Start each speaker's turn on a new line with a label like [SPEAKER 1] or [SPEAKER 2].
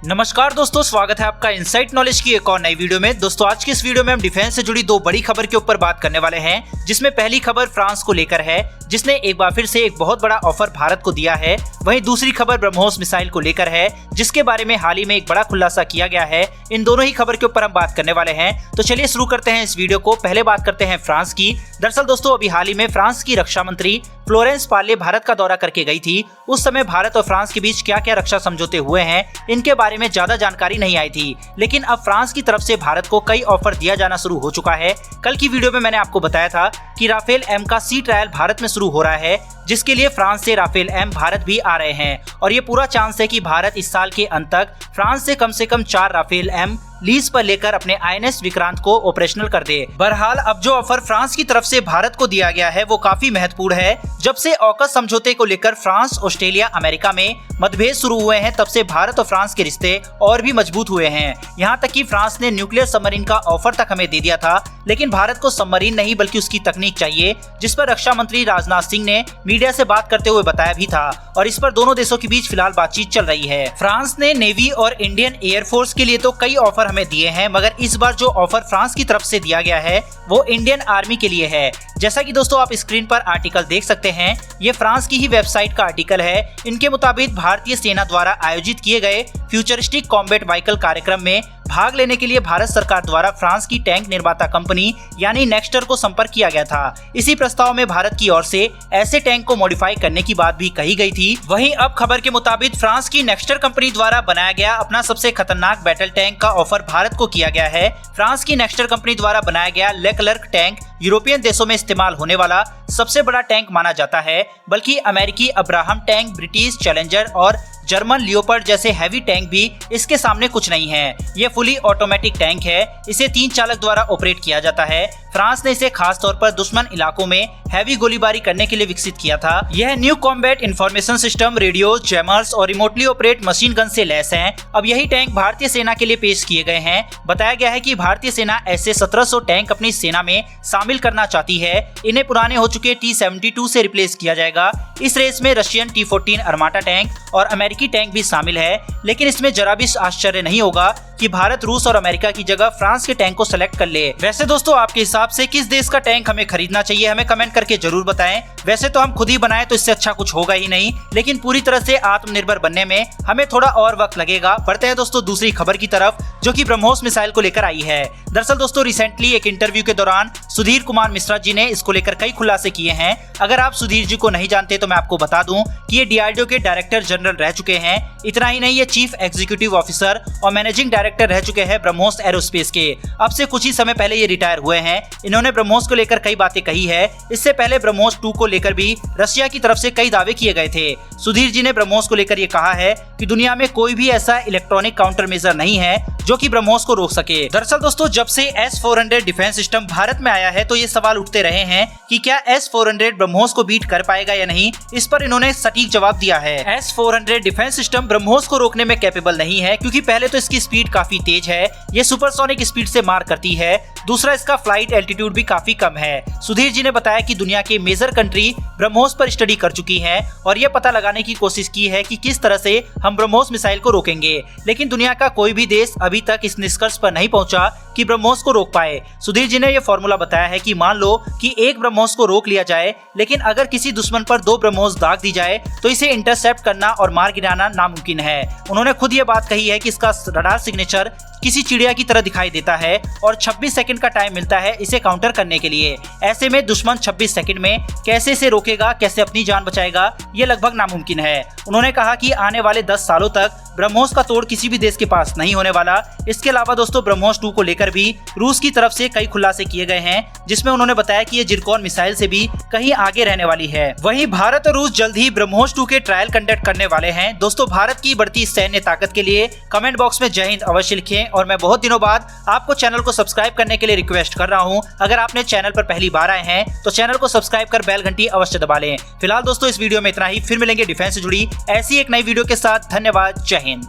[SPEAKER 1] नमस्कार दोस्तों, स्वागत है आपका इनसाइट नॉलेज की एक और नई वीडियो में। दोस्तों आज की इस वीडियो में हम डिफेंस से जुड़ी दो बड़ी खबर के ऊपर बात करने वाले हैं, जिसमें पहली खबर फ्रांस को लेकर है, जिसने एक बार फिर से एक बहुत बड़ा ऑफर भारत को दिया है। वहीं दूसरी खबर ब्रह्मोस मिसाइल को लेकर है, जिसके बारे में हाल ही में एक बड़ा खुलासा किया गया है। इन दोनों ही खबर के ऊपर हम बात करने वाले हैं, तो चलिए शुरू करते हैं इस वीडियो को। पहले बात करते हैं फ्रांस की। दरअसल दोस्तों अभी हाल ही में फ्रांस की रक्षा मंत्री फ्लोरेंस पार्ले भारत का दौरा करके गई थी। उस समय भारत और फ्रांस के बीच क्या क्या रक्षा समझौते हुए हैं, इनके बारे में ज्यादा जानकारी नहीं आई थी, लेकिन अब फ्रांस की तरफ से भारत को कई ऑफर दिया जाना शुरू हो चुका है। कल की वीडियो में मैंने आपको बताया था कि राफेल एम का सी ट्रायल भारत में शुरू हो रहा है, जिसके लिए फ्रांस से राफेल एम भारत भी आ रहे हैं और ये पूरा चांस है कि भारत इस साल के अंत तक फ्रांस से कम 4 राफेल एम लीज पर लेकर अपने INS विक्रांत को ऑपरेशनल कर दे। बहरहाल अब जो ऑफर फ्रांस की तरफ से भारत को दिया गया है वो काफी महत्वपूर्ण है। जब से ऑकस समझौते को लेकर फ्रांस, ऑस्ट्रेलिया, अमेरिका में मतभेद शुरू हुए हैं, तब से भारत और फ्रांस के रिश्ते और भी मजबूत हुए हैं। यहाँ तक कि फ्रांस ने न्यूक्लियर सबमरीन का ऑफर तक हमें दे दिया था, लेकिन भारत को सबमरीन नहीं बल्कि उसकी तकनीक चाहिए, जिस पर रक्षा मंत्री राजनाथ सिंह ने मीडिया से बात करते हुए बताया भी था और इस पर दोनों देशों के बीच फिलहाल बातचीत चल रही है। फ्रांस ने नेवी और इंडियन एयरफोर्स के लिए तो कई ऑफर हमें दिए हैं, मगर इस बार जो ऑफर फ्रांस की तरफ से दिया गया है वो इंडियन आर्मी के लिए है। जैसा कि दोस्तों आप स्क्रीन पर आर्टिकल देख सकते हैं, ये फ्रांस की ही वेबसाइट का आर्टिकल है। इनके मुताबिक भारतीय सेना द्वारा आयोजित किए गए फ्यूचरिस्टिक कॉम्बैट व्हीकल कार्यक्रम में भाग लेने के लिए भारत सरकार द्वारा फ्रांस की टैंक निर्माता कंपनी यानी नेक्स्टर को संपर्क किया गया था। इसी प्रस्ताव में भारत की ओर से ऐसे टैंक को मॉडिफाई करने की बात भी कही गई थी। वहीं अब खबर के मुताबिक फ्रांस की नेक्स्टर कंपनी द्वारा बनाया गया अपना सबसे खतरनाक बैटल टैंक का ऑफर भारत को किया गया है। फ्रांस की नेक्स्टर कंपनी द्वारा बनाया गया लेक्लर्क टैंक यूरोपियन देशों में इस्तेमाल होने वाला सबसे बड़ा टैंक माना जाता है, बल्कि अमेरिकी अब्राहम टैंक, ब्रिटिश चैलेंजर और जर्मन लियोपर्ड जैसे हैवी टैंक भी इसके सामने कुछ नहीं है। ये फुली ऑटोमेटिक टैंक है, इसे 3 चालक द्वारा ऑपरेट किया जाता है। फ्रांस ने इसे खास तौर पर दुश्मन इलाकों में हैवी गोलीबारी करने के लिए विकसित किया था। यह new combat information system, radio, jammers और रिमोटली ऑपरेट मशीन गन से लैस हैं। अब यही टैंक भारतीय सेना के लिए पेश किए गए हैं। बताया गया है कि भारतीय सेना ऐसे 1700 टैंक अपनी सेना में शामिल करना चाहती है। इन्हें पुराने हो चुके T-72 से रिप्लेस किया जाएगा। इस रेस में रशियन T-14 अर्माटा टैंक और अमेरिकी टैंक भी शामिल है, लेकिन इसमें जरा भी आश्चर्य नहीं होगा कि भारत, रूस और अमेरिका की जगह फ्रांस के टैंक को सेलेक्ट कर ले। वैसे दोस्तों आपके हिसाब से किस देश का टैंक हमें खरीदना चाहिए, हमें कमेंट करके जरूर बताएं। वैसे तो हम खुद ही बनाएं तो इससे अच्छा कुछ होगा ही नहीं, लेकिन पूरी तरह से आत्मनिर्भर बनने में हमें थोड़ा और वक्त लगेगा। बढ़ते हैं दोस्तों दूसरी खबर की तरफ, जो कि ब्रह्मोस मिसाइल को लेकर आई है। दरअसल दोस्तों रिसेंटली एक इंटरव्यू के दौरान सुधीर कुमार मिश्रा जी ने इसको लेकर कई खुलासे किए हैं। अगर आप सुधीर जी को नहीं जानते तो मैं आपको बता दूं कि ये DRDO के डायरेक्टर जनरल रह चुके हैं। इतना ही नहीं, ये चीफ एग्जीक्यूटिव ऑफिसर और मैनेजिंग डायरेक्टर रह चुके हैं ब्रह्मोस एरोस्पेस के। अब से कुछ ही समय पहले ये रिटायर हुए हैं। इन्होंने ब्रह्मोस को लेकर कई बातें कही है। इससे पहले ब्रह्मोस 2 को लेकर भी रशिया की तरफ से कई दावे किए गए थे। सुधीर जी ने ब्रह्मोस को लेकर ये कहा है कि दुनिया में कोई भी ऐसा इलेक्ट्रॉनिक काउंटर मेजर नहीं है जो कि ब्रह्मोस को रोक सके। दरअसल दोस्तों जब से S-400 डिफेंस सिस्टम भारत में आया है तो ये सवाल उठते रहे हैं कि क्या S-400 ब्रह्मोस को बीट कर पाएगा या नहीं। इस पर इन्होंने सटीक जवाब दिया है। S-400 डिफेंस सिस्टम ब्रह्मोस को रोकने में कैपेबल नहीं है, क्योंकि पहले तो इसकी स्पीड काफी तेज है, ये सुपरसोनिक स्पीड से मार करती है। दूसरा, इसका फ्लाइट एल्टीट्यूड भी काफी कम है। सुधीर जी ने बताया कि दुनिया के मेजर कंट्री ब्रह्मोस पर स्टडी कर चुकी है और यह पता लगाने की कोशिश की है कि किस तरह से हम ब्रह्मोस मिसाइल को रोकेंगे, लेकिन दुनिया का कोई भी देश अभी तक इस निष्कर्ष पर नहीं पहुंचा कि ब्रह्मोस को रोक पाए। सुधीर जी ने यह फॉर्मूला बताया है कि मान लो कि एक ब्रह्मोस को रोक लिया जाए, लेकिन अगर किसी दुश्मन पर 2 ब्रह्मोस दाग दी जाए तो इसे इंटरसेप्ट करना और मार गिराना नामुमकिन है। उन्होंने खुद ये बात कही है कि इसका रडार सिग्नेचर किसी चिड़िया की तरह दिखाई देता है और 26 सेकंड का टाइम मिलता है इसे काउंटर करने के लिए। ऐसे में दुश्मन 26 सेकंड में कैसे इसे रोकेगा, कैसे अपनी जान बचाएगा, ये लगभग नामुमकिन है। उन्होंने कहा कि आने वाले 10 सालों तक ब्रह्मोस का तोड़ किसी भी देश के पास नहीं होने वाला। इसके अलावा दोस्तों ब्रह्मोस 2 को लेकर भी रूस की तरफ से कई खुलासे किए गए हैं, जिसमें उन्होंने बताया कि ये जिरकॉन मिसाइल से भी कहीं आगे रहने वाली है। वहीं भारत और रूस जल्द ही ब्रह्मोस 2 के ट्रायल कंडक्ट करने वाले हैं। दोस्तों भारत की बढ़ती सैन्य ताकत के लिए कमेंट बॉक्स में जय हिंद अवश्य लिखें और मैं बहुत दिनों बाद आपको चैनल को सब्सक्राइब करने के लिए रिक्वेस्ट कर रहा हूं। अगर आपने चैनल पर पहली बार आए हैं तो चैनल को सब्सक्राइब कर बेल घंटी अवश्य दबा लें। फिलहाल दोस्तों इस वीडियो में इतना ही, फिर मिलेंगे डिफेंस से जुड़ी ऐसी एक नई वीडियो के साथ। धन्यवाद, जय हिंद।